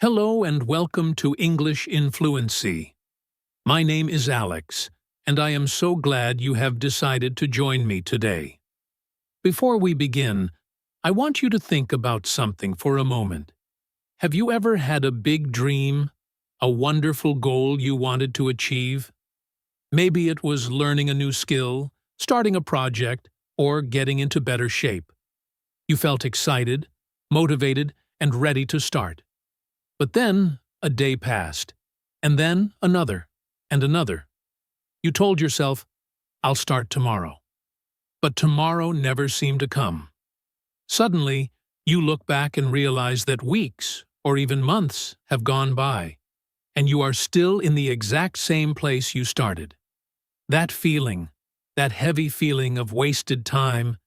Hello and welcome to English in Fluency. My name is Alex, and I am so glad you have decided to join me today. Before we begin, I want you to think about something for a moment. Have you ever had a big dream, a wonderful goal you wanted to achieve? Maybe it was learning a new skill, starting a project, or getting into better shape. You felt excited, motivated, and ready to start. But then a day passed, and then another, and another. You told yourself, I'll start tomorrow. But tomorrow never seemed to come. Suddenly, you look back and realize that weeks, or even months, have gone by, and you are still in the exact same place you started. That feeling, that heavy feeling of wasted time,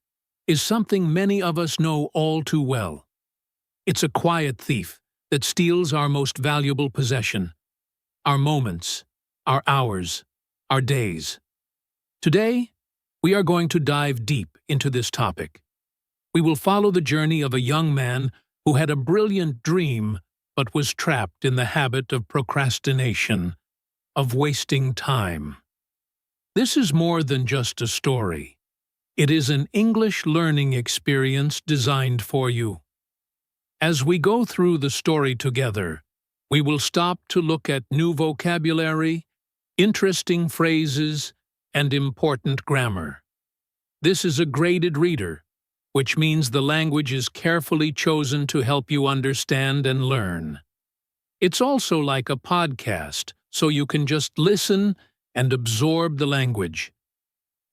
is something many of us know all too well. It's a quiet thief that steals our most valuable possession, our moments, our hours, our days. Today, we are going to dive deep into this topic. We will follow the journey of a young man who had a brilliant dream but was trapped in the habit of procrastination, of wasting time. This is more than just a story. It is an English learning experience designed for you. As we go through the story together, we will stop to look at new vocabulary, interesting phrases, and important grammar. This is a graded reader, which means the language is carefully chosen to help you understand and learn. It's also like a podcast, so you can just listen and absorb the language.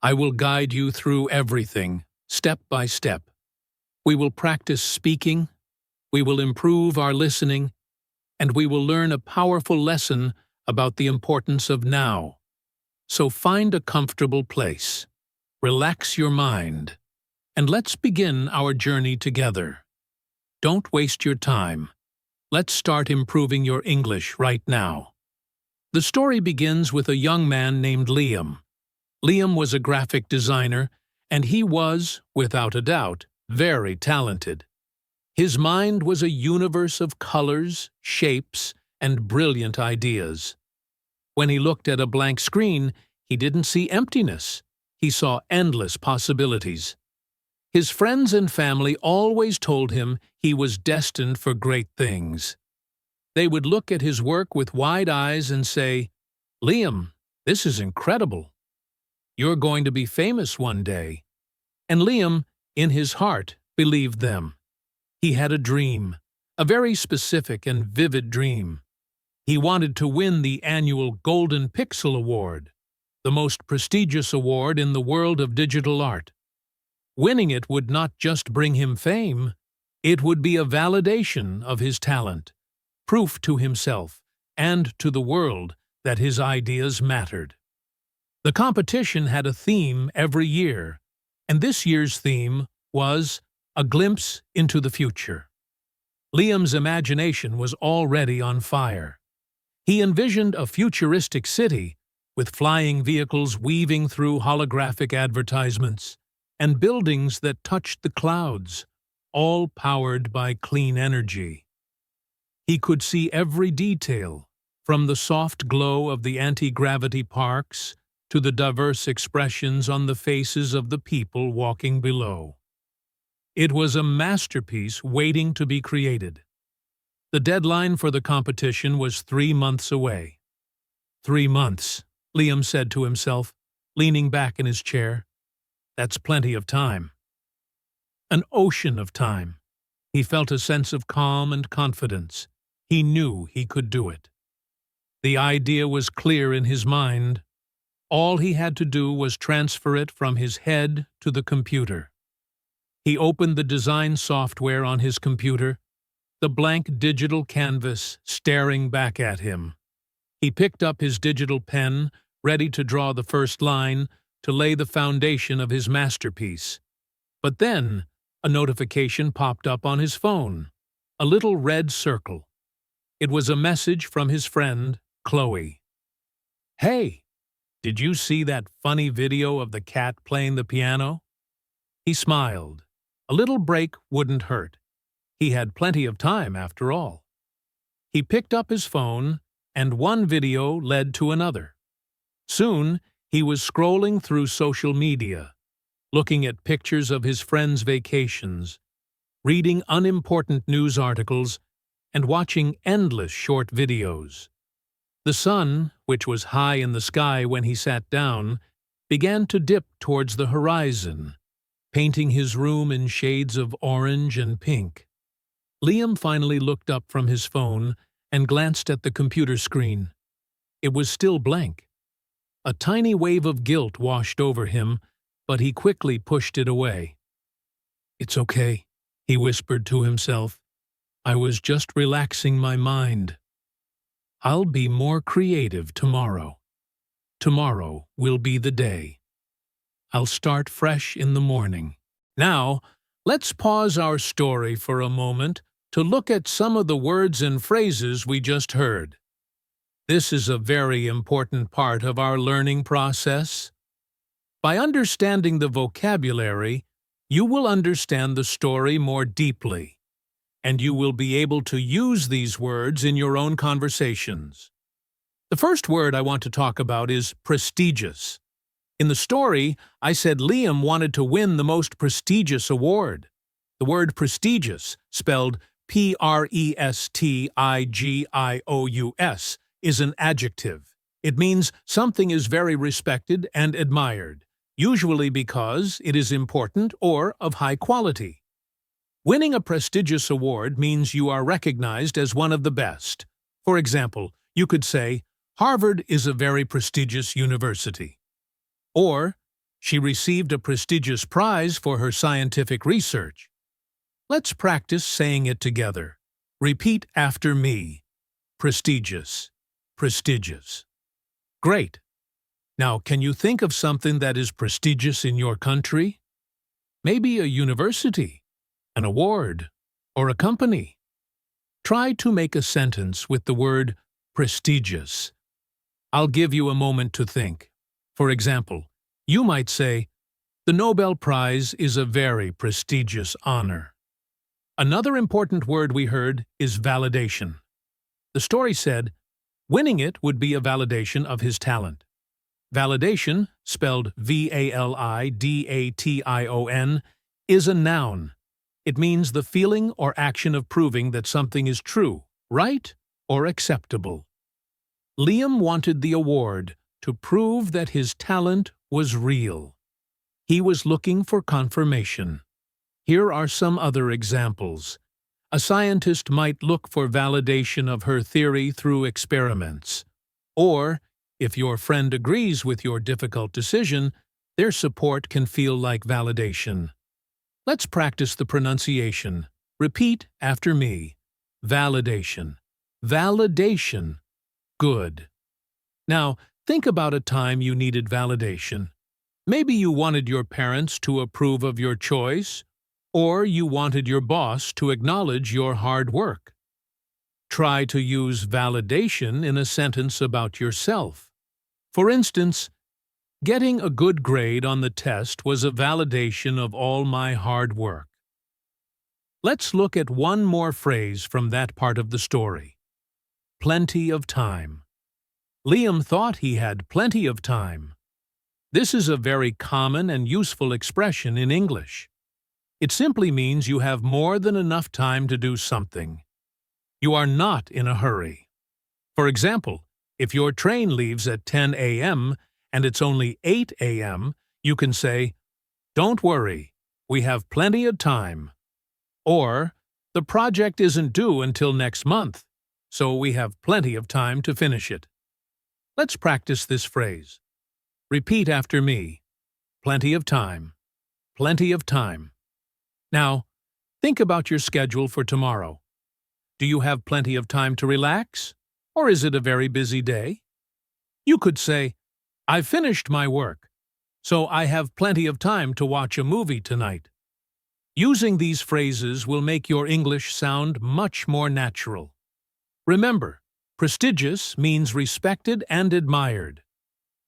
I will guide you through everything, step by step. We will practice speaking, we will improve our listening, and we will learn a powerful lesson about the importance of now. So find a comfortable place, relax your mind, and let's begin our journey together. Don't waste your time. Let's start improving your English right now. The story begins with a young man named Liam. Liam was a graphic designer, and he was, without a doubt, very talented. His mind was a universe of colors, shapes, and brilliant ideas. When he looked at a blank screen, he didn't see emptiness. He saw endless possibilities. His friends and family always told him he was destined for great things. They would look at his work with wide eyes and say, "Liam, this is incredible. You're going to be famous one day." And Liam, in his heart, believed them. He had a dream, a very specific and vivid dream. He wanted to win the annual Golden Pixel Award, the most prestigious award in the world of digital art. Winning it would not just bring him fame, it would be a validation of his talent, proof to himself and to the world that his ideas mattered. The competition had a theme every year, and this year's theme was a glimpse into the future. Liam's imagination was already on fire. He envisioned a futuristic city with flying vehicles weaving through holographic advertisements and buildings that touched the clouds, all powered by clean energy. He could see every detail, from the soft glow of the anti-gravity parks to the diverse expressions on the faces of the people walking below. It was a masterpiece waiting to be created. The deadline for the competition was 3 months away. 3 months, Liam said to himself, leaning back in his chair. That's plenty of time. An ocean of time. He felt a sense of calm and confidence. He knew he could do it. The idea was clear in his mind. All he had to do was transfer it from his head to the computer. He opened the design software on his computer, the blank digital canvas staring back at him. He picked up his digital pen, ready to draw the first line, to lay the foundation of his masterpiece. But then, a notification popped up on his phone, a little red circle. It was a message from his friend, Chloe. "Hey, did you see that funny video of the cat playing the piano?" He smiled. A little break wouldn't hurt. He had plenty of time after all. He picked up his phone, and one video led to another. Soon, he was scrolling through social media, looking at pictures of his friends' vacations, reading unimportant news articles, and watching endless short videos. The sun, which was high in the sky when he sat down, began to dip towards the horizon, painting his room in shades of orange and pink. Liam finally looked up from his phone and glanced at the computer screen. It was still blank. A tiny wave of guilt washed over him, but he quickly pushed it away. "It's okay," he whispered to himself. "I was just relaxing my mind. I'll be more creative tomorrow. Tomorrow will be the day. I'll start fresh in the morning." Now, let's pause our story for a moment to look at some of the words and phrases we just heard. This is a very important part of our learning process. By understanding the vocabulary, you will understand the story more deeply, and you will be able to use these words in your own conversations. The first word I want to talk about is prestigious. In the story, I said Liam wanted to win the most prestigious award. The word prestigious, spelled prestigious, is an adjective. It means something is very respected and admired, usually because it is important or of high quality. Winning a prestigious award means you are recognized as one of the best. For example, you could say, "Harvard is a very prestigious university." Or, "She received a prestigious prize for her scientific research." Let's practice saying it together. Repeat after me. Prestigious. Prestigious. Great. Now, can you think of something that is prestigious in your country? Maybe a university, an award, or a company. Try to make a sentence with the word prestigious. I'll give you a moment to think. For example, you might say, "The Nobel Prize is a very prestigious honor." Another important word we heard is validation. The story said, winning it would be a validation of his talent. Validation, spelled validation, is a noun. It means the feeling or action of proving that something is true, right, or acceptable. Liam wanted the award to prove that his talent was real. He was looking for confirmation. Here are some other examples. A scientist might look for validation of her theory through experiments. Or, if your friend agrees with your difficult decision, their support can feel like validation. Let's practice the pronunciation. Repeat after me. Validation. Validation. Good. Now, think about a time you needed validation. Maybe you wanted your parents to approve of your choice, or you wanted your boss to acknowledge your hard work. Try to use validation in a sentence about yourself. For instance, getting a good grade on the test was a validation of all my hard work. Let's look at one more phrase from that part of the story. Plenty of time. Liam thought he had plenty of time. This is a very common and useful expression in English. It simply means you have more than enough time to do something. You are not in a hurry. For example, if your train leaves at 10 a.m. and it's only 8 a.m., you can say, "Don't worry, we have plenty of time." Or, "The project isn't due until next month, so we have plenty of time to finish it." Let's practice this phrase. Repeat after me. Plenty of time. Plenty of time. Now, think about your schedule for tomorrow. Do you have plenty of time to relax? Or is it a very busy day? You could say, "I've finished my work, so I have plenty of time to watch a movie tonight." Using these phrases will make your English sound much more natural. Remember, prestigious means respected and admired.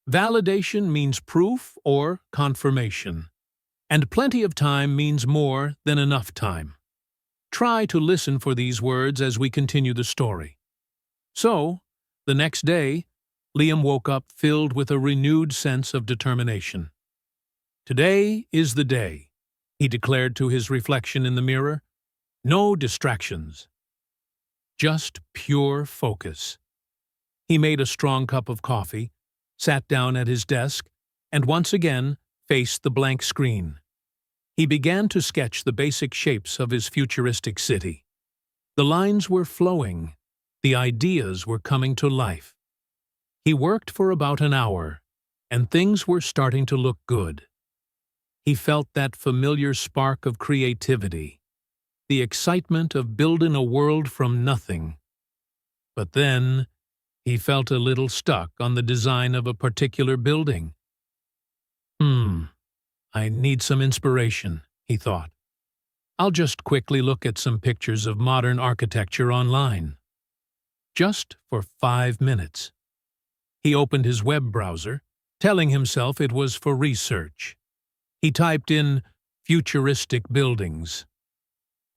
Validation means proof or confirmation. And plenty of time means more than enough time. Try to listen for these words as we continue the story. So, the next day, Liam woke up filled with a renewed sense of determination. "Today is the day," he declared to his reflection in the mirror. "No distractions. Just pure focus." He made a strong cup of coffee, sat down at his desk, and once again faced the blank screen. He began to sketch the basic shapes of his futuristic city. The lines were flowing. The ideas were coming to life. He worked for about an hour, and things were starting to look good. He felt that familiar spark of creativity, the excitement of building a world from nothing. But then, he felt a little stuck on the design of a particular building. I need some inspiration, he thought. I'll just quickly look at some pictures of modern architecture online. Just for 5 minutes. He opened his web browser, telling himself it was for research. He typed in futuristic buildings.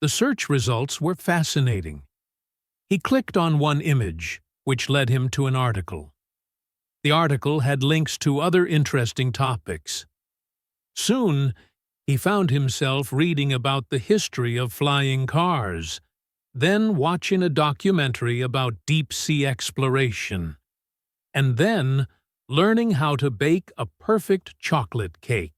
The search results were fascinating. He clicked on one image, which led him to an article. The article had links to other interesting topics. Soon, he found himself reading about the history of flying cars, then watching a documentary about deep-sea exploration, and then learning how to bake a perfect chocolate cake.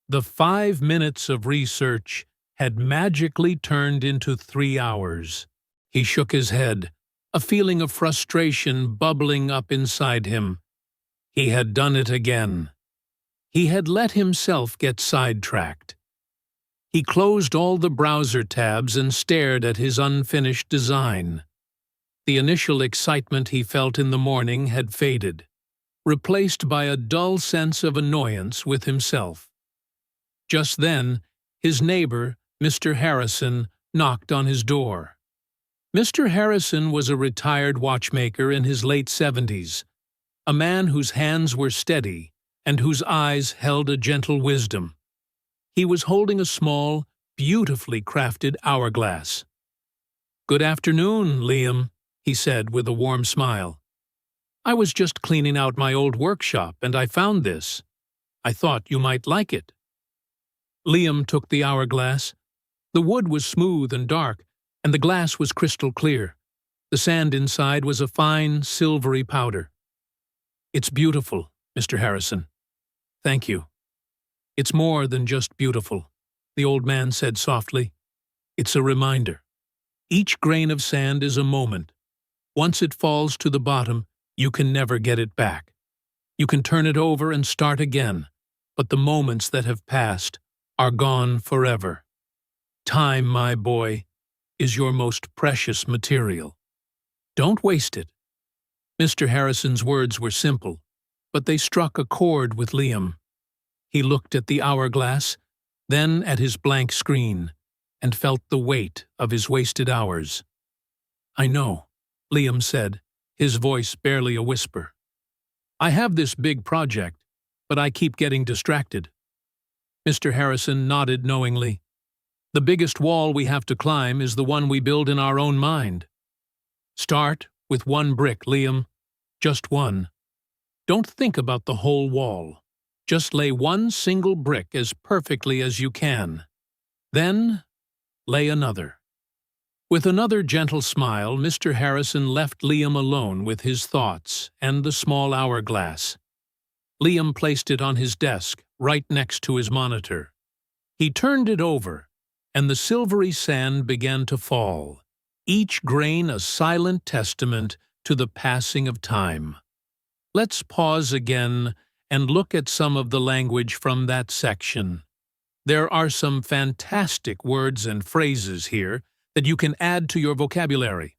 The 5 minutes of research had magically turned into 3 hours. He shook his head, a feeling of frustration bubbling up inside him. He had done it again. He had let himself get sidetracked. He closed all the browser tabs and stared at his unfinished design. The initial excitement he felt in the morning had faded, replaced by a dull sense of annoyance with himself. Just then, his neighbor, Mr. Harrison, knocked on his door. Mr. Harrison was a retired watchmaker in his late 70s, a man whose hands were steady and whose eyes held a gentle wisdom. He was holding a small, beautifully crafted hourglass. "Good afternoon, Liam," he said with a warm smile. "I was just cleaning out my old workshop and I found this. I thought you might like it." Liam took the hourglass. The wood was smooth and dark, and the glass was crystal clear. The sand inside was a fine, silvery powder. "It's beautiful, Mr. Harrison." "Thank you." "It's more than just beautiful," the old man said softly. "It's a reminder. Each grain of sand is a moment. Once it falls to the bottom, you can never get it back. You can turn it over and start again, but the moments that have passed are gone forever. Time, my boy, is your most precious material. Don't waste it." Mr. Harrison's words were simple, but they struck a chord with Liam. He looked at the hourglass, then at his blank screen, and felt the weight of his wasted hours. "I know," Liam said, his voice barely a whisper. "I have this big project, but I keep getting distracted." Mr. Harrison nodded knowingly. "The biggest wall we have to climb is the one we build in our own mind. Start with one brick, Liam. Just one. Don't think about the whole wall. Just lay one single brick as perfectly as you can. Then, lay another." With another gentle smile, Mr. Harrison left Liam alone with his thoughts and the small hourglass. Liam placed it on his desk, right next to his monitor. He turned it over, and the silvery sand began to fall, each grain a silent testament to the passing of time. Let's pause again and look at some of the language from that section. There are some fantastic words and phrases here that you can add to your vocabulary.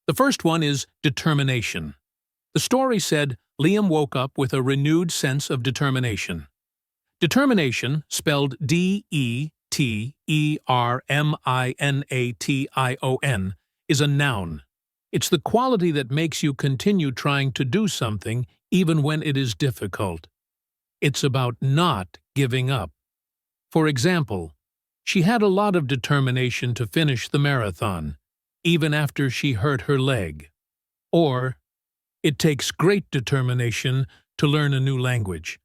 The first one is determination. The story said Liam woke up with a renewed sense of determination. Determination, spelled D-E-T-E-R-M-I-N-A-T-I-O-N, is a noun. It's the quality that makes you continue trying to do something even when it is difficult. It's about not giving up. For example, she had a lot of determination to finish the marathon, even after she hurt her leg. Or, it takes great determination to learn a new language.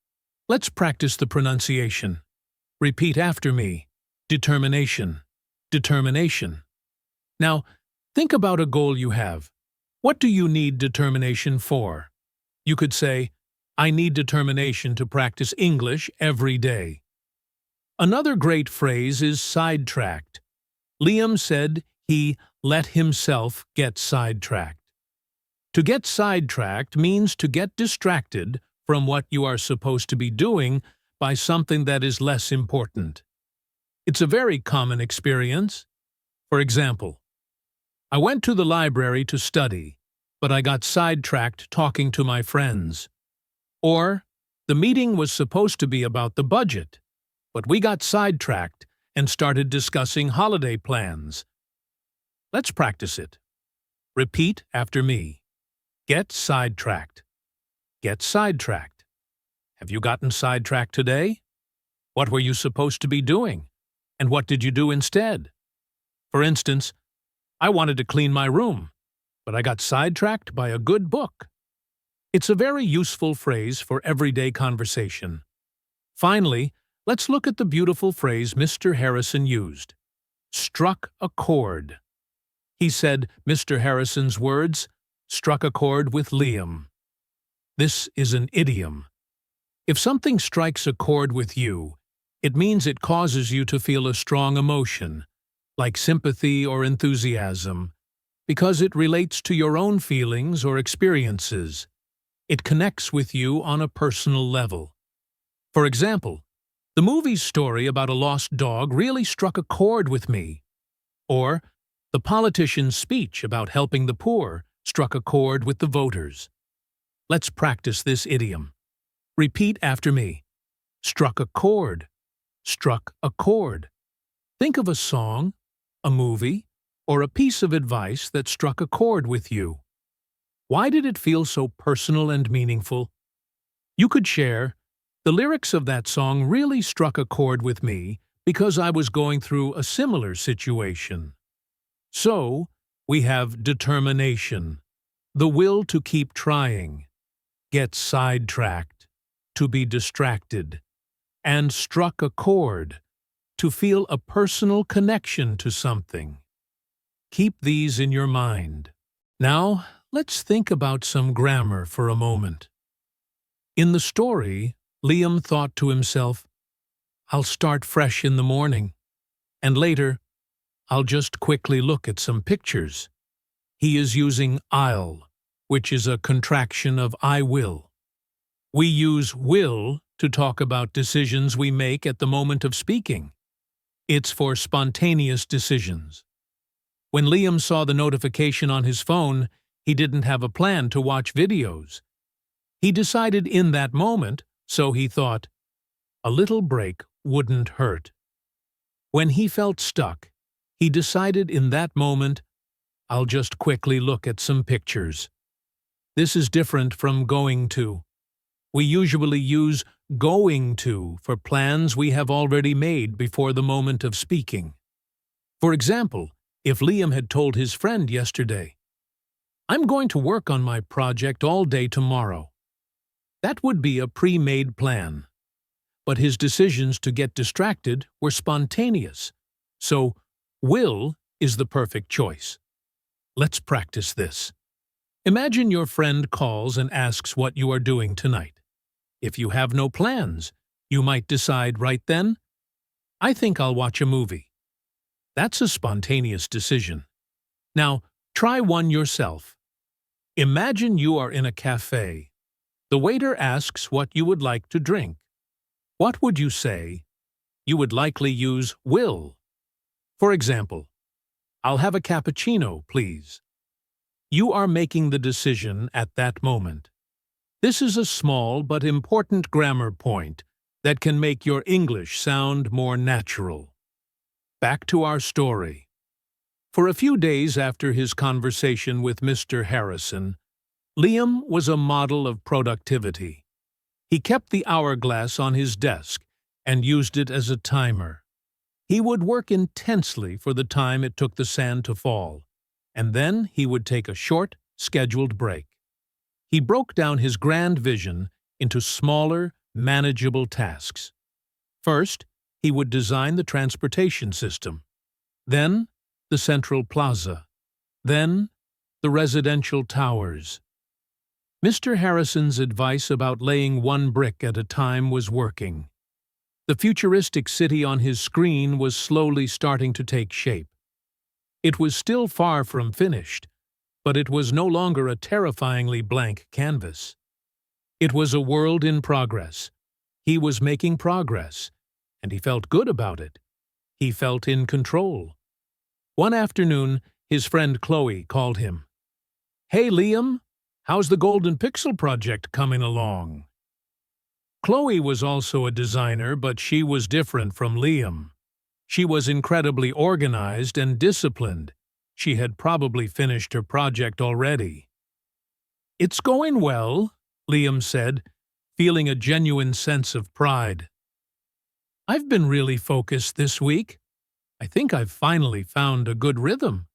Let's practice the pronunciation. Repeat after me. Determination. Determination. Now, think about a goal you have. What do you need determination for? You could say, I need determination to practice English every day. Another great phrase is sidetracked. Liam said he let himself get sidetracked. To get sidetracked means to get distracted from what you are supposed to be doing by something that is less important. It's a very common experience. For example, I went to the library to study, but I got sidetracked talking to my friends. Or, the meeting was supposed to be about the budget, but we got sidetracked and started discussing holiday plans. Let's practice it. Repeat after me. Get sidetracked. Get sidetracked. Have you gotten sidetracked today? What were you supposed to be doing? And what did you do instead? For instance, I wanted to clean my room, but I got sidetracked by a good book. It's a very useful phrase for everyday conversation. Finally, let's look at the beautiful phrase Mr. Harrison used. Struck a chord. He said Mr. Harrison's words struck a chord with Liam. This is an idiom. If something strikes a chord with you, it means it causes you to feel a strong emotion, like sympathy or enthusiasm, because it relates to your own feelings or experiences. It connects with you on a personal level. For example, the movie's story about a lost dog really struck a chord with me. Or, the politician's speech about helping the poor struck a chord with the voters. Let's practice this idiom. Repeat after me. Struck a chord. Struck a chord. Think of a song, a movie, or a piece of advice that struck a chord with you. Why did it feel so personal and meaningful? You could share, the lyrics of that song really struck a chord with me because I was going through a similar situation. So, we have determination, the will to keep trying, get sidetracked, to be distracted, and struck a chord, to feel a personal connection to something. Keep these in your mind. Now, let's think about some grammar for a moment. In the story, Liam thought to himself, I'll start fresh in the morning, and later, I'll just quickly look at some pictures. He is using I'll, which is a contraction of I will. We use will to talk about decisions we make at the moment of speaking. It's for spontaneous decisions. When Liam saw the notification on his phone, he didn't have a plan to watch videos. He decided in that moment, so he thought, a little break wouldn't hurt. When he felt stuck, he decided in that moment, I'll just quickly look at some pictures. This is different from going to. We usually use going to for plans we have already made before the moment of speaking. For example, if Liam had told his friend yesterday, I'm going to work on my project all day tomorrow. That would be a pre-made plan. But his decisions to get distracted were spontaneous, so will is the perfect choice. Let's practice this. Imagine your friend calls and asks what you are doing tonight. If you have no plans, you might decide right then, I think I'll watch a movie. That's a spontaneous decision. Now, try one yourself. Imagine you are in a cafe. The waiter asks what you would like to drink. What would you say? You would likely use will. For example, I'll have a cappuccino, please. You are making the decision at that moment. This is a small but important grammar point that can make your English sound more natural. Back to our story. For a few days after his conversation with Mr. Harrison, Liam was a model of productivity. He kept the hourglass on his desk and used it as a timer. He would work intensely for the time it took the sand to fall, and then he would take a short, scheduled break. He broke down his grand vision into smaller, manageable tasks. First, he would design the transportation system, then the central plaza, then the residential towers. Mr. Harrison's advice about laying one brick at a time was working. The futuristic city on his screen was slowly starting to take shape. It was still far from finished, but it was no longer a terrifyingly blank canvas. It was a world in progress. He was making progress, and he felt good about it. He felt in control. One afternoon, his friend Chloe called him. "Hey, Liam, how's the Golden Pixel project coming along?" Chloe was also a designer, but she was different from Liam. She was incredibly organized and disciplined. She had probably finished her project already. "It's going well," Liam said, feeling a genuine sense of pride. "I've been really focused this week. I think I've finally found a good rhythm."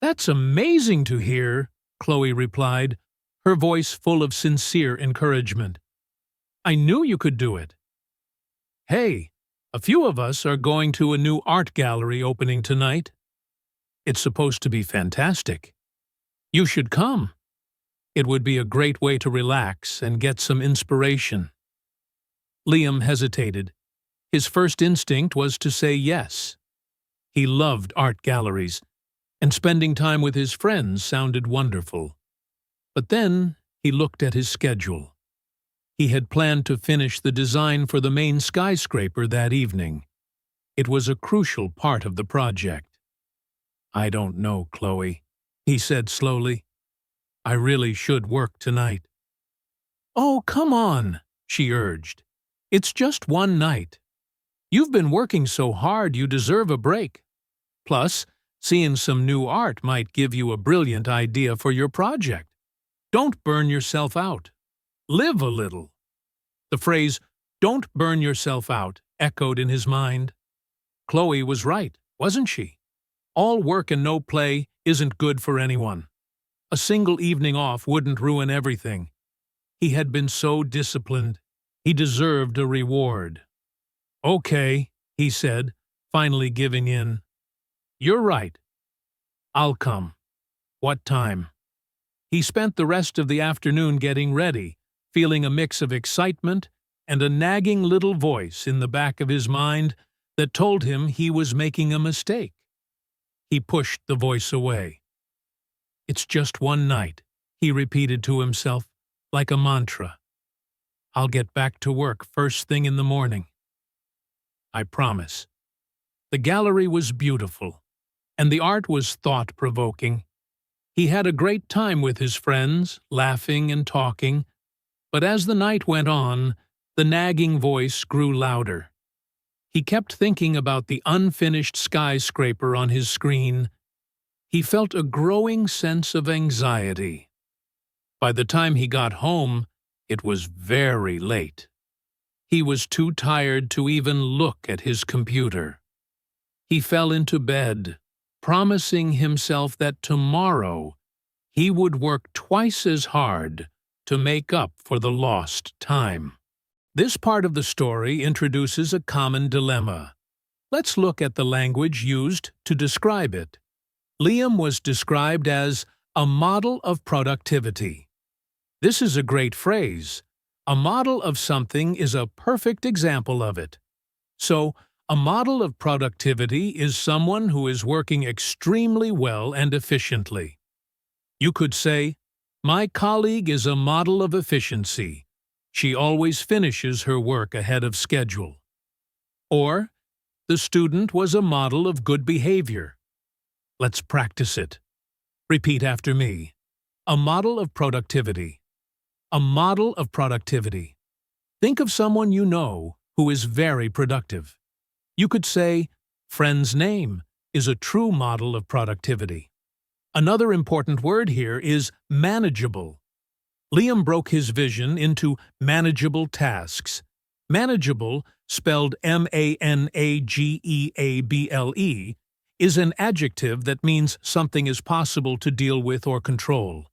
"That's amazing to hear," Chloe replied, her voice full of sincere encouragement. "I knew you could do it." "Hey, a few of us are going to a new art gallery opening tonight. It's supposed to be fantastic. You should come. It would be a great way to relax and get some inspiration." Liam hesitated. His first instinct was to say yes. He loved art galleries, and spending time with his friends sounded wonderful. But then he looked at his schedule. He had planned to finish the design for the main skyscraper that evening. It was a crucial part of the project. "I don't know, Chloe," he said slowly. "I really should work tonight." "Oh, come on," she urged. "It's just one night. You've been working so hard you deserve a break. Plus, seeing some new art might give you a brilliant idea for your project. Don't burn yourself out. Live a little." The phrase, "don't burn yourself out," echoed in his mind. Chloe was right, wasn't she? All work and no play isn't good for anyone. A single evening off wouldn't ruin everything. He had been so disciplined. He deserved a reward. "Okay," he said, finally giving in. "You're right. I'll come. What time?" He spent the rest of the afternoon getting ready, feeling a mix of excitement and a nagging little voice in the back of his mind that told him he was making a mistake. He pushed the voice away. "It's just one night," he repeated to himself, like a mantra. "I'll get back to work first thing in the morning. I promise." The gallery was beautiful, and the art was thought-provoking. He had a great time with his friends, laughing and talking, but as the night went on, the nagging voice grew louder. He kept thinking about the unfinished skyscraper on his screen. He felt a growing sense of anxiety. By the time he got home, it was very late. He was too tired to even look at his computer. He fell into bed, promising himself that tomorrow he would work twice as hard to make up for the lost time. This part of the story introduces a common dilemma. Let's look at the language used to describe it. Liam was described as a model of productivity. This is a great phrase. A model of something is a perfect example of it. So, a model of productivity is someone who is working extremely well and efficiently. You could say, "My colleague is a model of efficiency. She always finishes her work ahead of schedule." Or, "The student was a model of good behavior." Let's practice it. Repeat after me. A model of productivity. A model of productivity. Think of someone you know who is very productive. You could say, "Friend's name is a true model of productivity." Another important word here is manageable. Liam broke his vision into manageable tasks. Manageable, spelled M-A-N-A-G-E-A-B-L-E, is an adjective that means something is possible to deal with or control.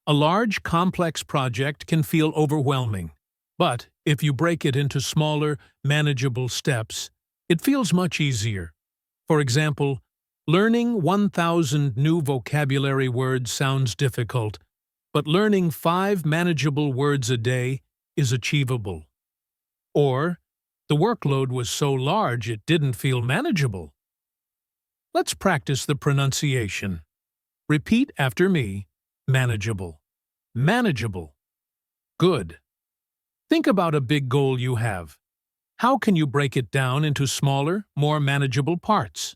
A large, complex project can feel overwhelming, but if you break it into smaller, manageable steps, it feels much easier. For example, learning 1,000 new vocabulary words sounds difficult, but learning 5 manageable words a day is achievable. Or, the workload was so large it didn't feel manageable. Let's practice the pronunciation. Repeat after me. Manageable. Manageable. Good. Think about a big goal you have. How can you break it down into smaller, more manageable parts?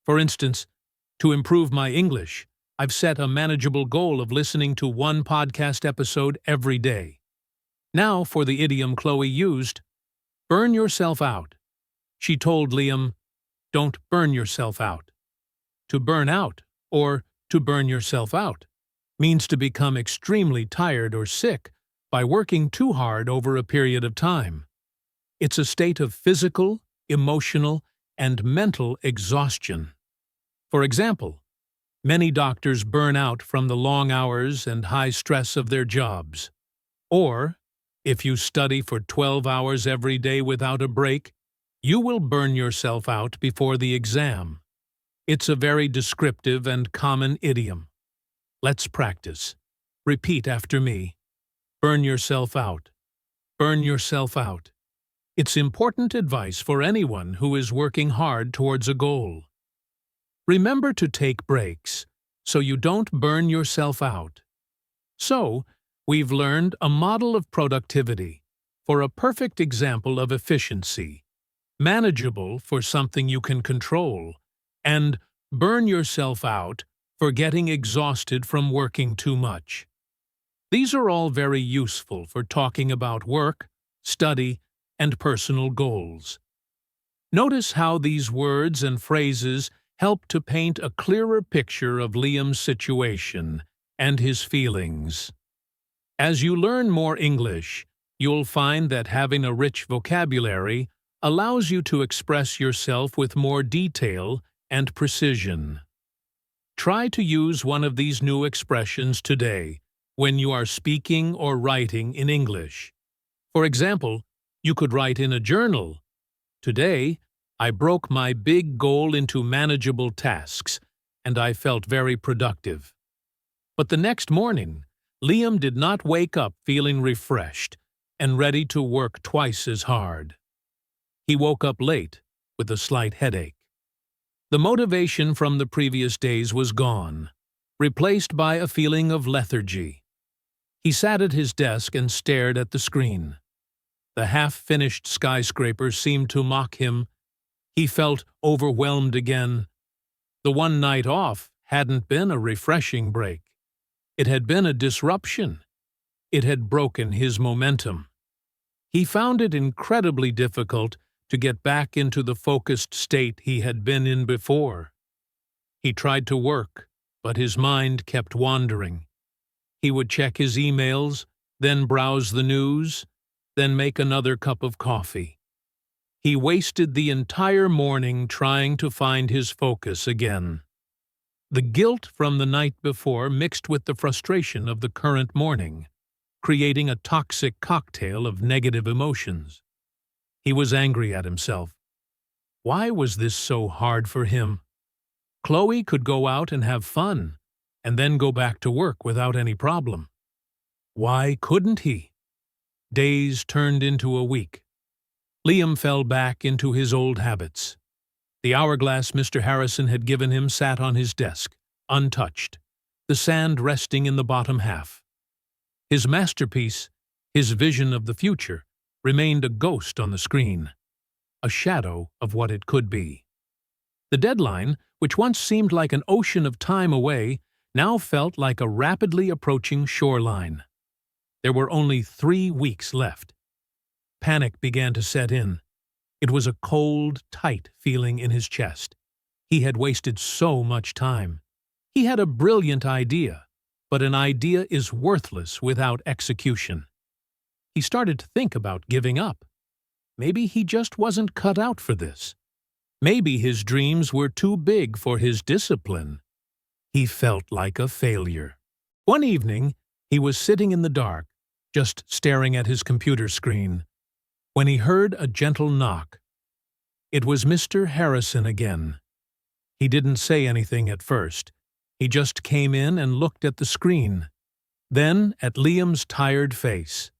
For instance, to improve my English, I've set a manageable goal of listening to 1 podcast episode every day. Now for the idiom Chloe used, burn yourself out. She told Liam, don't burn yourself out. To burn out, or to burn yourself out, means to become extremely tired or sick by working too hard over a period of time. It's a state of physical, emotional, and mental exhaustion. For example, many doctors burn out from the long hours and high stress of their jobs. Or, if you study for 12 hours every day without a break, you will burn yourself out before the exam. It's a very descriptive and common idiom. Let's practice. Repeat after me. Burn yourself out. Burn yourself out. It's important advice for anyone who is working hard towards a goal. Remember to take breaks so you don't burn yourself out. So, we've learned a model of productivity for a perfect example of efficiency, manageable for something you can control, and burn yourself out for getting exhausted from working too much. These are all very useful for talking about work, study, and personal goals. Notice how these words and phrases help to paint a clearer picture of Liam's situation and his feelings. As you learn more English, you'll find that having a rich vocabulary allows you to express yourself with more detail and precision. Try to use one of these new expressions today when you are speaking or writing in English. For example, you could write in a journal, "Today, I broke my big goal into manageable tasks, and I felt very productive." But the next morning, Liam did not wake up feeling refreshed and ready to work twice as hard. He woke up late with a slight headache. The motivation from the previous days was gone, replaced by a feeling of lethargy. He sat at his desk and stared at the screen. The half-finished skyscraper seemed to mock him. He felt overwhelmed again. The one night off hadn't been a refreshing break. It had been a disruption. It had broken his momentum. He found it incredibly difficult to get back into the focused state he had been in before. He tried to work, but his mind kept wandering. He would check his emails, then browse the news, then make another cup of coffee. He wasted the entire morning trying to find his focus again. The guilt from the night before mixed with the frustration of the current morning, creating a toxic cocktail of negative emotions. He was angry at himself. Why was this so hard for him? Chloe could go out and have fun, and then go back to work without any problem. Why couldn't he? Days turned into a week. Liam fell back into his old habits. The hourglass Mr. Harrison had given him sat on his desk, untouched, the sand resting in the bottom half. His masterpiece, his vision of the future, remained a ghost on the screen, a shadow of what it could be. The deadline, which once seemed like an ocean of time away, now felt like a rapidly approaching shoreline. There were only 3 weeks left. Panic began to set in. It was a cold, tight feeling in his chest. He had wasted so much time. He had a brilliant idea, but an idea is worthless without execution. He started to think about giving up. Maybe he just wasn't cut out for this. Maybe his dreams were too big for his discipline. He felt like a failure. One evening, he was sitting in the dark, just staring at his computer screen, when he heard a gentle knock. It was Mr. Harrison again. He didn't say anything at first. He just came in and looked at the screen, then at Liam's tired face,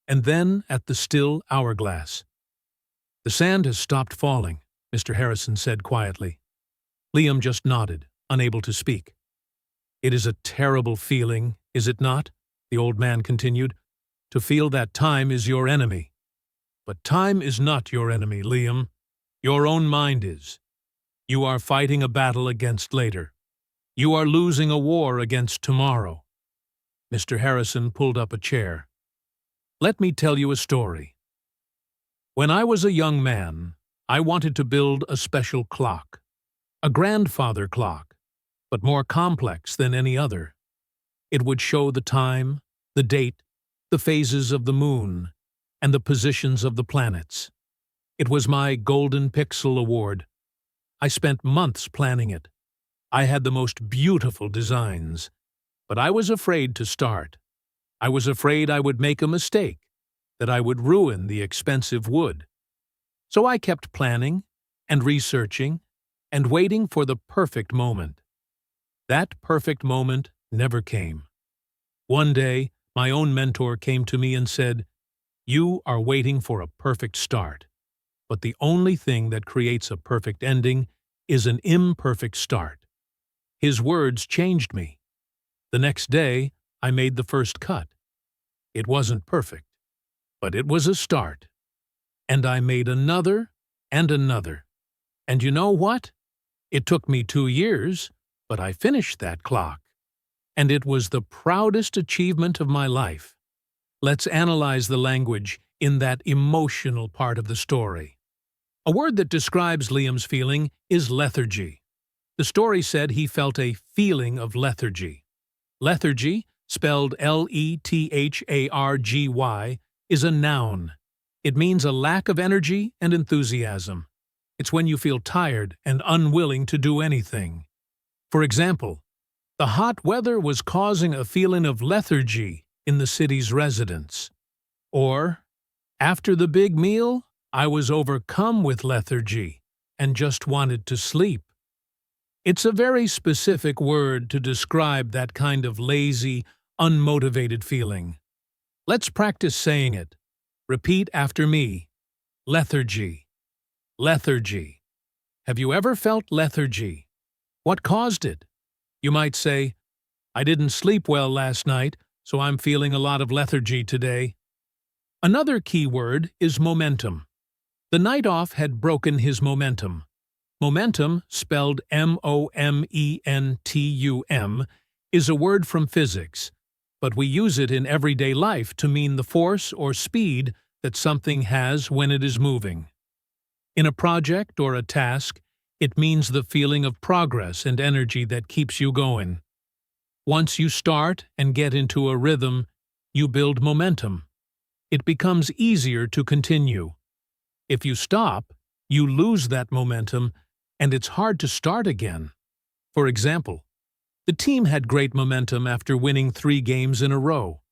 and then at the still hourglass. "The sand has stopped falling," Mr. Harrison said quietly. Liam just nodded, unable to speak. "It is a terrible feeling, is it not?" the old man continued, "to feel that time is your enemy. But time is not your enemy, Liam. Your own mind is. You are fighting a battle against later. You are losing a war against tomorrow." Mr. Harrison pulled up a chair. "Let me tell you a story. When I was a young man, I wanted to build a special clock, a grandfather clock, but more complex than any other. It would show the time, the date, the phases of the moon, and the positions of the planets. It was my Golden Pixel Award. I spent months planning it. I had the most beautiful designs, but I was afraid to start. I was afraid I would make a mistake, that I would ruin the expensive wood. So I kept planning and researching and waiting for the perfect moment. That perfect moment never came. One day, my own mentor came to me and said, "You are waiting for a perfect start. But the only thing that creates a perfect ending is an imperfect start." His words changed me. The next day, I made the first cut. It wasn't perfect, but it was a start. And I made another and another. And you know what? It took me 2 years, but I finished that clock. And it was the proudest achievement of my life. Let's analyze the language in that emotional part of the story. A word that describes Liam's feeling is lethargy. The story said he felt a feeling of lethargy. Lethargy, spelled Lethargy, is a noun. It means a lack of energy and enthusiasm. It's when you feel tired and unwilling to do anything. For example, the hot weather was causing a feeling of lethargy in the city's residents. Or, after the big meal, I was overcome with lethargy and just wanted to sleep. It's a very specific word to describe that kind of lazy, unmotivated feeling. Let's practice saying it. Repeat after me. Lethargy. Lethargy. Have you ever felt lethargy? What caused it? You might say, "I didn't sleep well last night, so I'm feeling a lot of lethargy today." Another key word is momentum. The night off had broken his momentum. Momentum, spelled momentum, is a word from physics, but we use it in everyday life to mean the force or speed that something has when it is moving. In a project or a task, it means the feeling of progress and energy that keeps you going. Once you start and get into a rhythm, you build momentum. It becomes easier to continue. If you stop, you lose that momentum, and it's hard to start again. For example, the team had great momentum after winning 3 games in a row.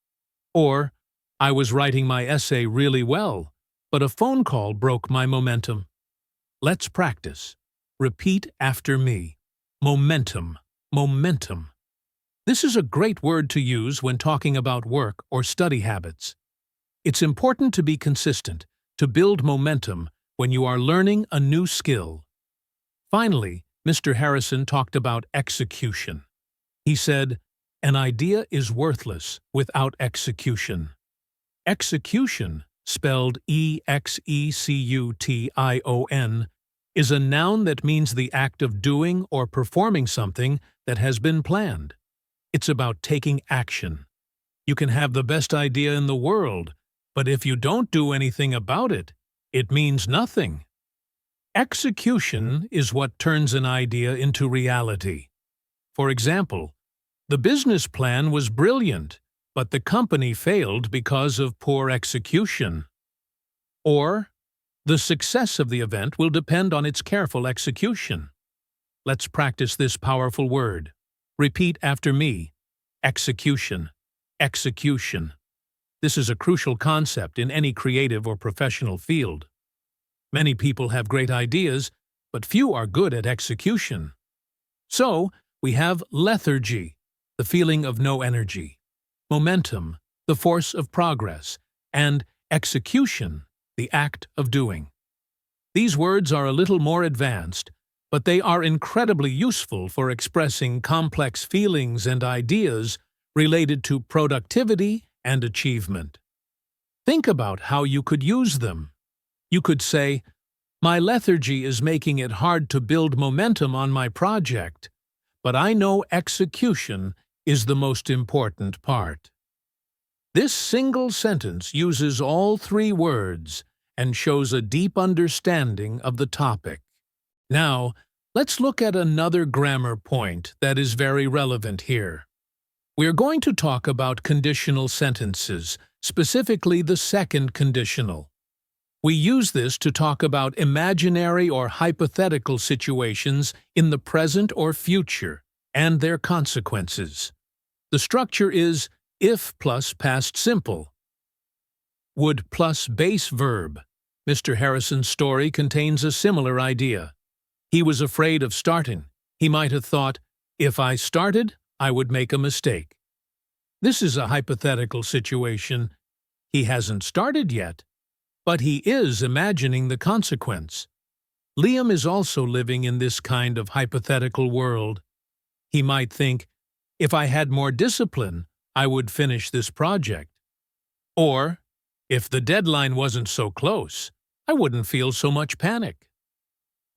Or, I was writing my essay really well, but a phone call broke my momentum. Let's practice. Repeat after me. Momentum. Momentum. This is a great word to use when talking about work or study habits. It's important to be consistent, to build momentum when you are learning a new skill. Finally, Mr. Harrison talked about execution. He said, "An idea is worthless without execution." Execution, spelled execution, is a noun that means the act of doing or performing something that has been planned. It's about taking action. You can have the best idea in the world, but if you don't do anything about it, it means nothing. Execution is what turns an idea into reality. For example, the business plan was brilliant, but the company failed because of poor execution. Or, The success of the event will depend on its careful execution. Let's practice this powerful word. Repeat after me. Execution. Execution. This is a crucial concept in any creative or professional field. Many people have great ideas, but few are good at execution. So, we have lethargy, the feeling of no energy, momentum, the force of progress, and execution, the act of doing. These words are a little more advanced, but they are incredibly useful for expressing complex feelings and ideas related to productivity and achievement. Think about how you could use them. You could say, "My lethargy is making it hard to build momentum on my project, but I know execution is the most important part." This single sentence uses all three words and shows a deep understanding of the topic. Now, let's look at another grammar point that is very relevant here. We are going to talk about conditional sentences, specifically the second conditional. We use this to talk about imaginary or hypothetical situations in the present or future and their consequences. The structure is if plus past simple. Would plus base verb. Mr. Harrison's story contains a similar idea. He was afraid of starting. He might have thought, if I started, I would make a mistake. This is a hypothetical situation. He hasn't started yet, but he is imagining the consequence. Liam is also living in this kind of hypothetical world. He might think, if I had more discipline, I would finish this project. Or, if the deadline wasn't so close, I wouldn't feel so much panic.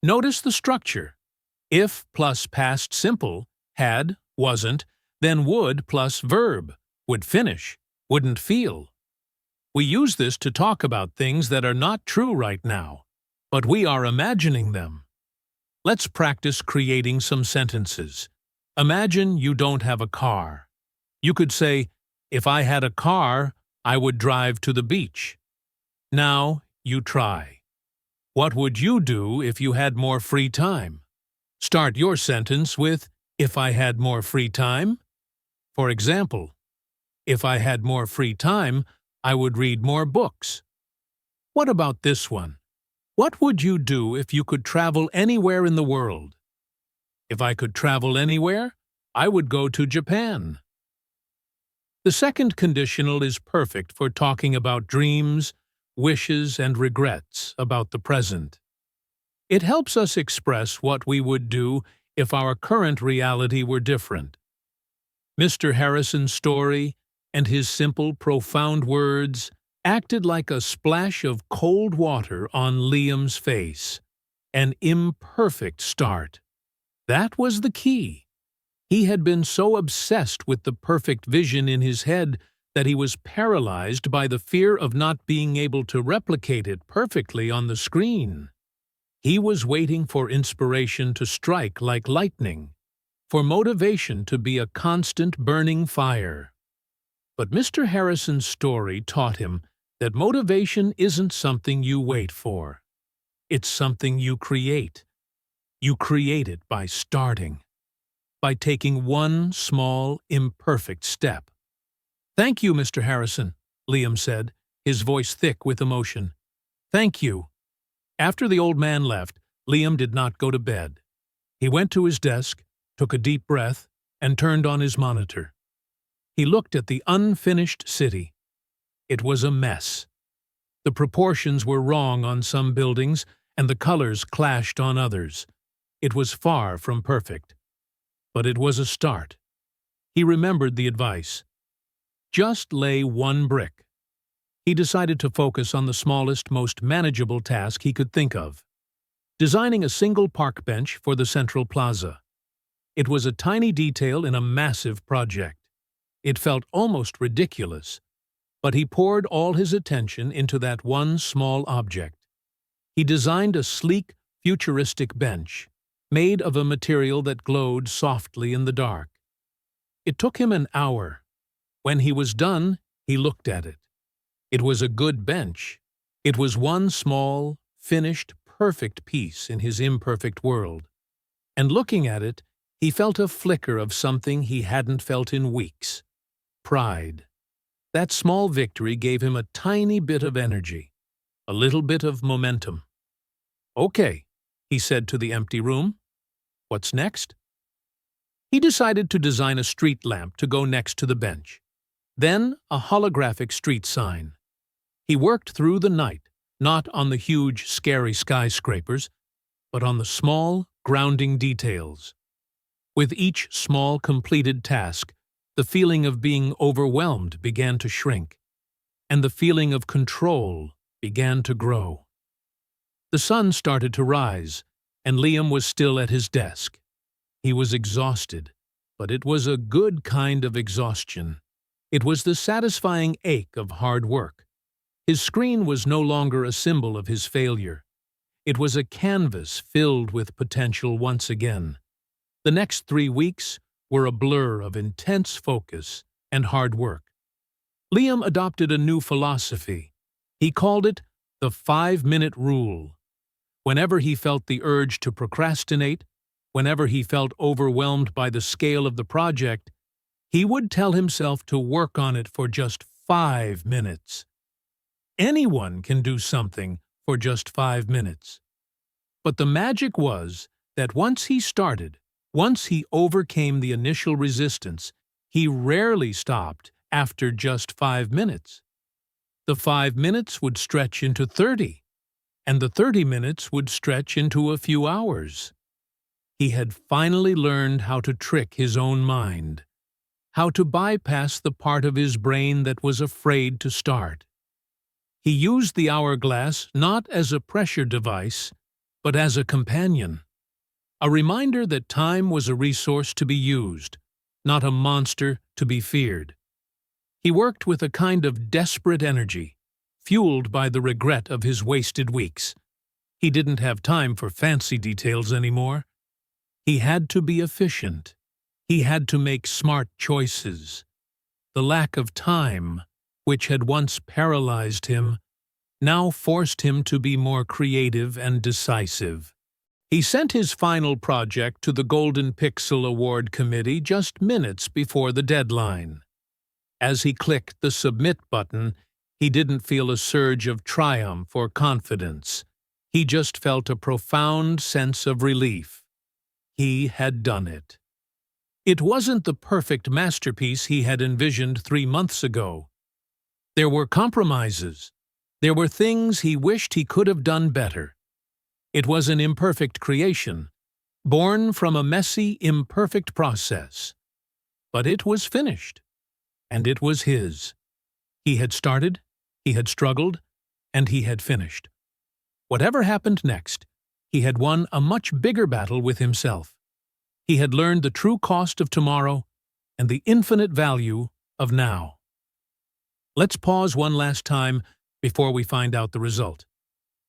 Notice the structure. If plus past simple, had, wasn't, then would plus verb, would finish, wouldn't feel. We use this to talk about things that are not true right now, but we are imagining them. Let's practice creating some sentences. Imagine you don't have a car. You could say, if I had a car, I would drive to the beach. Now, you try. What would you do if you had more free time? Start your sentence with, if I had more free time. For example, if I had more free time, I would read more books. What about this one? What would you do if you could travel anywhere in the world? If I could travel anywhere, I would go to Japan. The second conditional is perfect for talking about dreams, wishes, and regrets about the present. It helps us express what we would do if our current reality were different. Mr. Harrison's story and his simple, profound words acted like a splash of cold water on Liam's face. An imperfect start. That was the key. He had been so obsessed with the perfect vision in his head that he was paralyzed by the fear of not being able to replicate it perfectly on the screen. He was waiting for inspiration to strike like lightning, for motivation to be a constant burning fire. But Mr. Harrison's story taught him that motivation isn't something you wait for. It's something you create. You create it by starting, by taking one small, imperfect step. "Thank you, Mr. Harrison," Liam said, his voice thick with emotion. "Thank you." After the old man left, Liam did not go to bed. He went to his desk, took a deep breath, and turned on his monitor. He looked at the unfinished city. It was a mess. The proportions were wrong on some buildings, and the colors clashed on others. It was far from perfect. But it was a start. He remembered the advice. Just lay one brick. He decided to focus on the smallest, most manageable task he could think of. Designing a single park bench for the central plaza. It was a tiny detail in a massive project. It felt almost ridiculous, but he poured all his attention into that one small object. He designed a sleek, futuristic bench, made of a material that glowed softly in the dark. It took him an hour. When he was done, he looked at it. It was a good bench. It was one small, finished, perfect piece in his imperfect world. And looking at it, he felt a flicker of something he hadn't felt in weeks: pride. That small victory gave him a tiny bit of energy, a little bit of momentum. "Okay," he said to the empty room. "What's next?" He decided to design a street lamp to go next to the bench, then a holographic street sign. He worked through the night, not on the huge, scary skyscrapers, but on the small, grounding details. With each small, completed task, the feeling of being overwhelmed began to shrink, and the feeling of control began to grow. The sun started to rise, and Liam was still at his desk. He was exhausted, but it was a good kind of exhaustion. It was the satisfying ache of hard work. His screen was no longer a symbol of his failure. It was a canvas filled with potential once again. The next 3 weeks were a blur of intense focus and hard work. Liam adopted a new philosophy. He called it the 5-minute rule. Whenever he felt the urge to procrastinate, whenever he felt overwhelmed by the scale of the project, he would tell himself to work on it for just 5 minutes. Anyone can do something for just 5 minutes. But the magic was that once he started, once he overcame the initial resistance, he rarely stopped after just 5 minutes. The 5 minutes would stretch into 30, and the 30 minutes would stretch into a few hours. He had finally learned how to trick his own mind, how to bypass the part of his brain that was afraid to start. He used the hourglass not as a pressure device, but as a companion, a reminder that time was a resource to be used, not a monster to be feared. He worked with a kind of desperate energy, fueled by the regret of his wasted weeks. He didn't have time for fancy details anymore. He had to be efficient. He had to make smart choices. The lack of time, which had once paralyzed him, now forced him to be more creative and decisive. He sent his final project to the Golden Pixel Award Committee just minutes before the deadline. As he clicked the Submit button, he didn't feel a surge of triumph or confidence. He just felt a profound sense of relief. He had done it. It wasn't the perfect masterpiece he had envisioned 3 months ago. There were compromises. There were things he wished he could have done better. It was an imperfect creation, born from a messy, imperfect process. But it was finished, and it was his. He had started, he had struggled, and he had finished. Whatever happened next, he had won a much bigger battle with himself. He had learned the true cost of tomorrow and the infinite value of now. Let's pause one last time before we find out the result.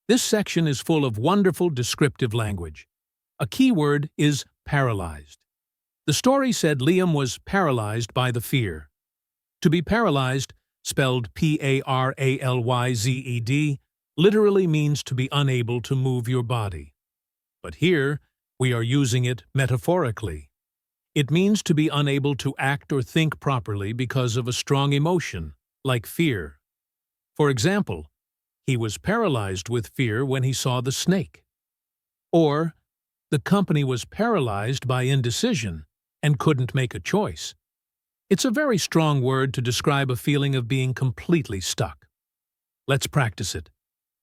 This section is full of wonderful descriptive language. A key word is paralyzed. The story said Liam was paralyzed by the fear. To be paralyzed, spelled P-A-R-A-L-Y-Z-E-D, literally means to be unable to move your body. But here, we are using it metaphorically. It means to be unable to act or think properly because of a strong emotion, like fear. For example, he was paralyzed with fear when he saw the snake. Or, the company was paralyzed by indecision and couldn't make a choice. It's a very strong word to describe a feeling of being completely stuck. Let's practice it.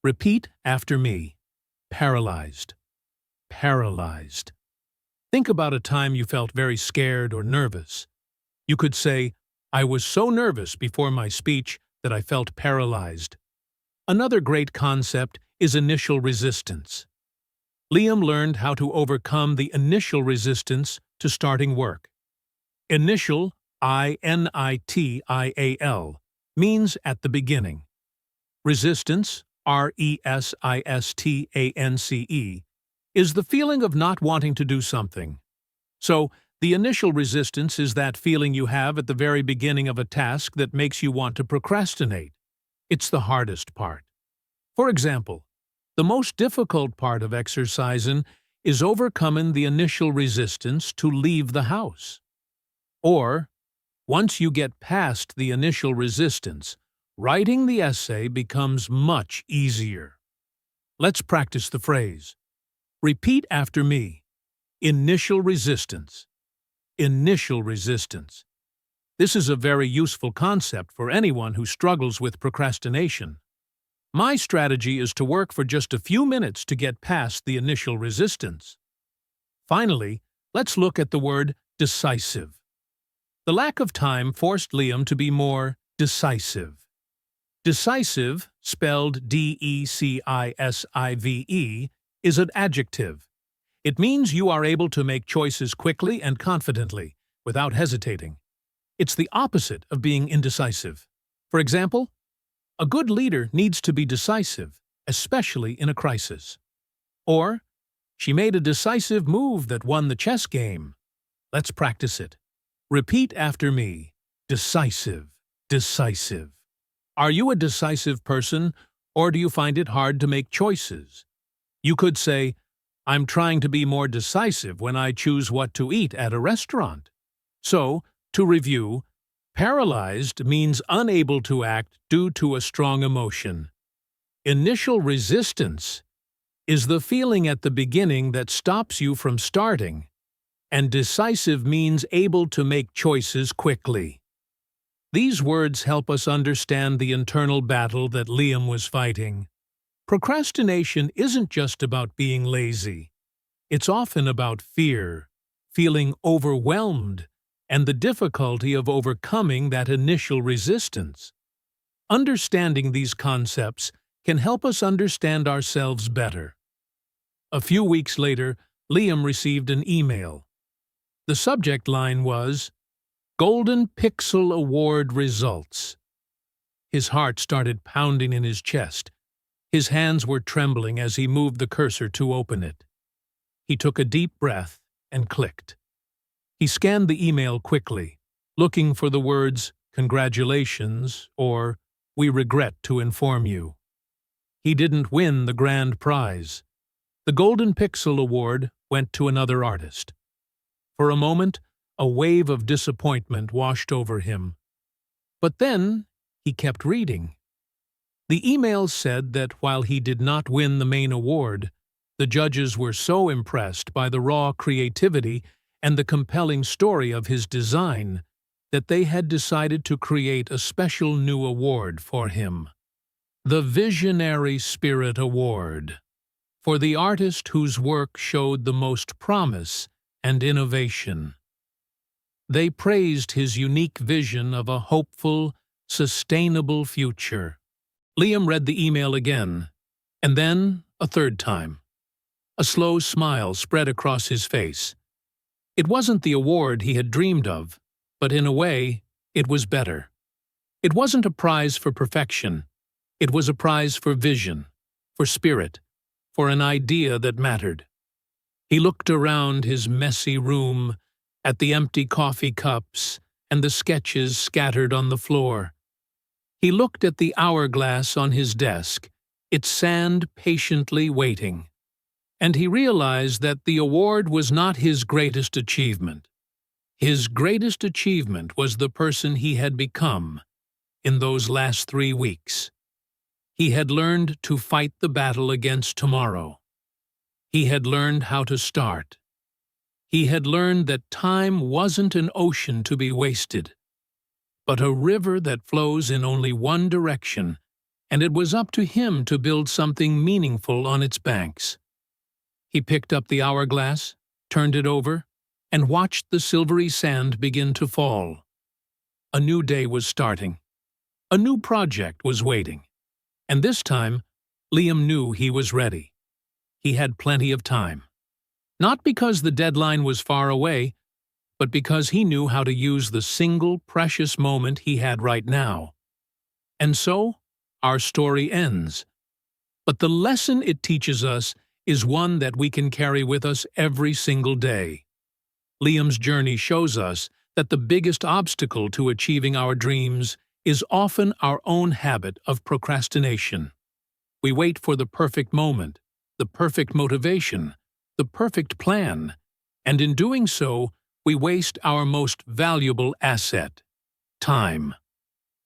Repeat after me. Paralyzed. Paralyzed. Think about a time you felt very scared or nervous. You could say, "I was so nervous before my speech that I felt paralyzed." Another great concept is initial resistance. Liam learned how to overcome the initial resistance to starting work. Initial, I-N-I-T-I-A-L, means at the beginning. Resistance, R-E-S-I-S-T-A-N-C-E, is the feeling of not wanting to do something. So, the initial resistance is that feeling you have at the very beginning of a task that makes you want to procrastinate. It's the hardest part. For example, The most difficult part of exercising is overcoming the initial resistance to leave the house. Or, once you get past the initial resistance, writing the essay becomes much easier. Let's practice the phrase. Repeat after me. Initial resistance. Initial resistance. This is a very useful concept for anyone who struggles with procrastination. My strategy is to work for just a few minutes to get past the initial resistance. Finally, let's look at the word decisive. The lack of time forced Liam to be more decisive. Decisive, spelled D-E-C-I-S-I-V-E, is an adjective. It means you are able to make choices quickly and confidently, without hesitating. It's the opposite of being indecisive. For example, a good leader needs to be decisive, especially in a crisis. Or, she made a decisive move that won the chess game. Let's practice it. Repeat after me. Decisive, decisive. Are you a decisive person, or do you find it hard to make choices? You could say, I'm trying to be more decisive when I choose what to eat at a restaurant. So, to review, paralyzed means unable to act due to a strong emotion. Initial resistance is the feeling at the beginning that stops you from starting, and decisive means able to make choices quickly. These words help us understand the internal battle that Liam was fighting. Procrastination isn't just about being lazy. It's often about fear, feeling overwhelmed, and the difficulty of overcoming that initial resistance. Understanding these concepts can help us understand ourselves better. A few weeks later, Liam received an email. The subject line was, Golden Pixel Award Results. His heart started pounding in his chest. His hands were trembling as he moved the cursor to open it. He took a deep breath and clicked. He scanned the email quickly, looking for the words, Congratulations, or We regret to inform you. He didn't win the grand prize. The Golden Pixel Award went to another artist. For a moment, a wave of disappointment washed over him. But then, he kept reading. The email said that while he did not win the main award, the judges were so impressed by the raw creativity and the compelling story of his design that they had decided to create a special new award for him. The Visionary Spirit Award, for the artist whose work showed the most promise and innovation. They praised his unique vision of a hopeful, sustainable future. Liam read the email again, and then a third time. A slow smile spread across his face. It wasn't the award he had dreamed of, but in a way, it was better. It wasn't a prize for perfection. It was a prize for vision, for spirit, for an idea that mattered. He looked around his messy room, at the empty coffee cups and the sketches scattered on the floor. He looked at the hourglass on his desk, its sand patiently waiting. And he realized that the award was not his greatest achievement. His greatest achievement was the person he had become in those last 3 weeks. He had learned to fight the battle against tomorrow. He had learned how to start. He had learned that time wasn't an ocean to be wasted, but a river that flows in only one direction, and it was up to him to build something meaningful on its banks. He picked up the hourglass, turned it over, and watched the silvery sand begin to fall. A new day was starting. A new project was waiting. And this time, Liam knew he was ready. He had plenty of time. Not because the deadline was far away, but because he knew how to use the single precious moment he had right now. And so, our story ends. But the lesson it teaches us is one that we can carry with us every single day. Liam's journey shows us that the biggest obstacle to achieving our dreams is often our own habit of procrastination. We wait for the perfect moment, the perfect motivation, the perfect plan, and in doing so, we waste our most valuable asset, time.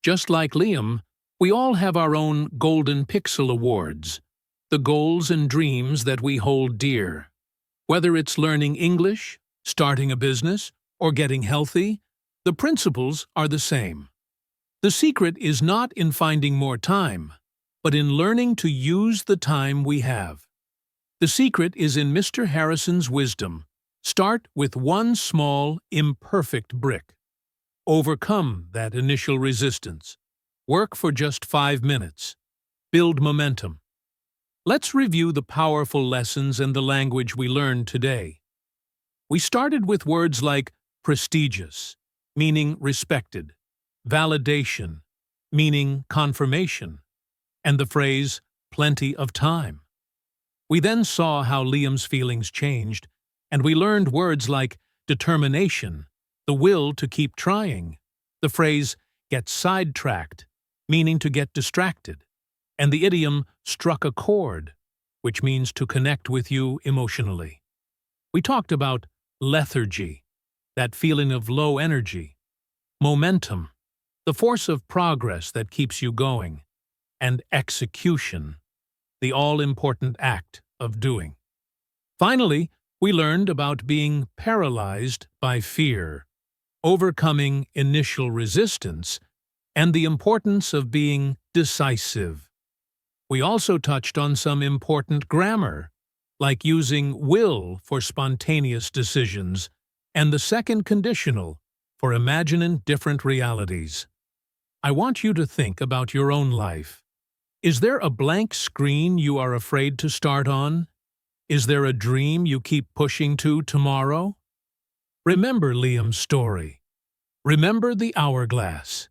Just like Liam, we all have our own Golden Pixel Awards, the goals and dreams that we hold dear. Whether it's learning English, starting a business, or getting healthy, the principles are the same. The secret is not in finding more time, but in learning to use the time we have. The secret is in Mr. Harrison's wisdom. Start with one small, imperfect brick. Overcome that initial resistance. Work for just 5 minutes. Build momentum. Let's review the powerful lessons and the language we learned today. We started with words like prestigious, meaning respected, validation, meaning confirmation, and the phrase plenty of time. We then saw how Liam's feelings changed, and we learned words like determination, the will to keep trying, the phrase get sidetracked, meaning to get distracted, and the idiom struck a chord, which means to connect with you emotionally. We talked about lethargy, that feeling of low energy, momentum, the force of progress that keeps you going, and execution, the all-important act of doing. Finally, we learned about being paralyzed by fear, overcoming initial resistance, and the importance of being decisive. We also touched on some important grammar, like using will for spontaneous decisions, and the second conditional for imagining different realities. I want you to think about your own life. Is there a blank screen you are afraid to start on? Is there a dream you keep pushing to tomorrow? Remember Liam's story. Remember the hourglass.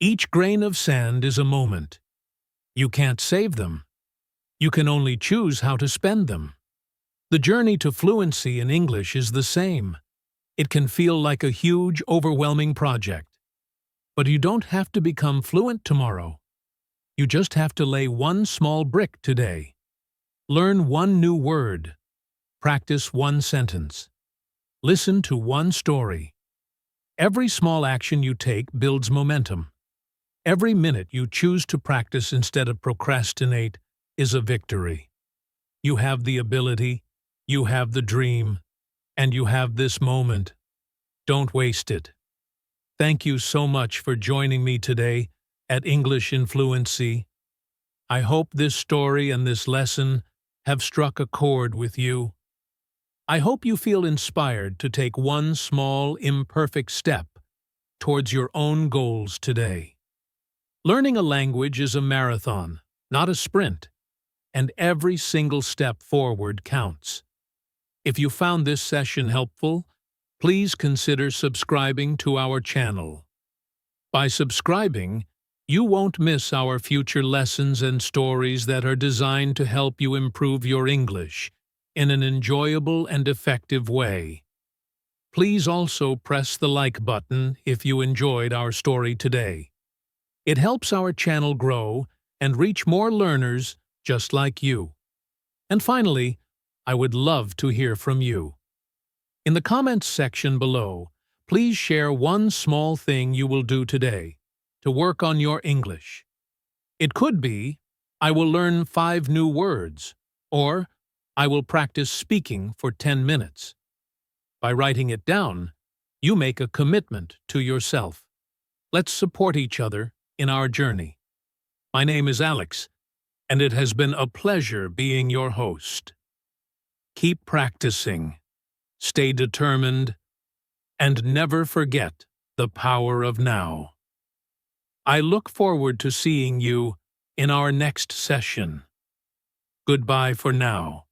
Each grain of sand is a moment. You can't save them. You can only choose how to spend them. The journey to fluency in English is the same. It can feel like a huge, overwhelming project. But you don't have to become fluent tomorrow. You just have to lay one small brick today. Learn one new word. Practice one sentence. Listen to one story. Every small action you take builds momentum. Every minute you choose to practice instead of procrastinate is a victory. You have the ability, you have the dream, and you have this moment. Don't waste it. Thank you so much for joining me today at English in Fluency. I hope this story and this lesson have struck a chord with you. I hope you feel inspired to take one small, imperfect step towards your own goals today. Learning a language is a marathon, not a sprint, and every single step forward counts. If you found this session helpful, please consider subscribing to our channel. By subscribing, you won't miss our future lessons and stories that are designed to help you improve your English in an enjoyable and effective way. Please also press the like button if you enjoyed our story today. It helps our channel grow and reach more learners just like you. And finally, I would love to hear from you. In the comments section below, please share one small thing you will do today to work on your English. It could be, I will learn 5 new words, or I will practice speaking for 10 minutes. By writing it down, you make a commitment to yourself. Let's support each other in our journey. My name is Alex, and it has been a pleasure being your host. Keep practicing, stay determined, and never forget the power of now. I look forward to seeing you in our next session. Goodbye for now.